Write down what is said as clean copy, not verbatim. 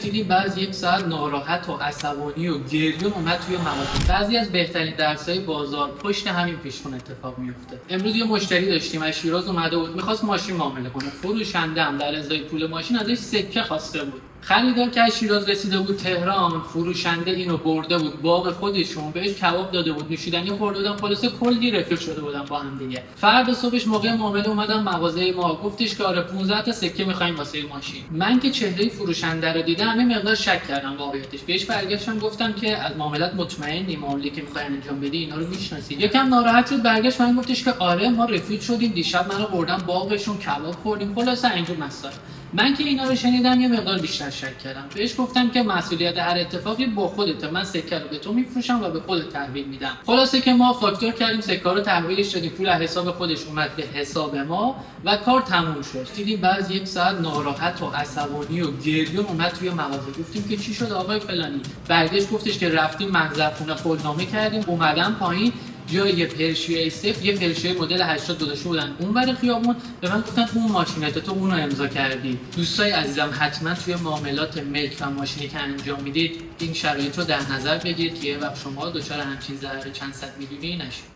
دیدیم بعد یک ساعت ناراحت و عصبانی و گریون اومد توی مغازه. بعضی از بهترین درس‌های بازار پشت همین پیشخون اتفاق میفته. امروز یه مشتری داشتیم از شیراز اومده بود، می‌خواست ماشین معامله کنه. فروشنده هم در ازای پول ماشین ازش سکه خواسته بود. خریدار که از شیراز رسیده بود تهران، فروشنده اینو برده بود باغ خودشون، بهش کباب داده بود، نوشیدنی خورده بودن، خلاصه کلی رفیق شده بودن با هم دیگه. فردا صبحش موقع معامله اومدم مغازه ما، گفتش که آره 15 تا سکه می‌خوایم واسه ماشین. من که چهره فروشنده رو دیدم یه مقدار شک کردم واقعیتش. بهش برگشتم گفتم که از معاملات مطمئنی، معامله‌ای که می‌خوای انجام بدی اینا رو می‌شناسی؟ یکم ناراحت شد، برگشت من گفتش که آره ما رفیق شدیم، دیشب منو بردن باغشون کباب خوردیم، خلاصه اینجور مسائل. من که اینا رو شنیدم یه مقدار بیشتر شک کردم. بهش گفتم که مسئولیت هر اتفاقی با خودته، من سکه رو به تو میفروشم و به خودت تحویل میدم. خلاصه که ما فاکتور کردیم، سکه رو تحویلش دادیم، پول از حساب خودش اومد به حساب ما و کار تموم شد. دیدیم بعد یک ساعت ناراحت و عصبانی و گریون اومد توی مغازه. گفتیم که چی شد آقای فلانی؟ برگشت گفتش که رفتیم منظرخونه قولنامه کردیم، اومدم پایین جای یه پرشیه صفر یه پرشیه مدل 80 گذاشته بودن اون ور خیابون، به من گفتن اون ماشینته، تو اونو امضا کردی. دوستای عزیزم حتما توی معاملات ملک و ماشینی که انجام میدید این شرایط رو در نظر بگیرید که یه وقت شما دچار همچین ضرر چند صد میلیونی نشید.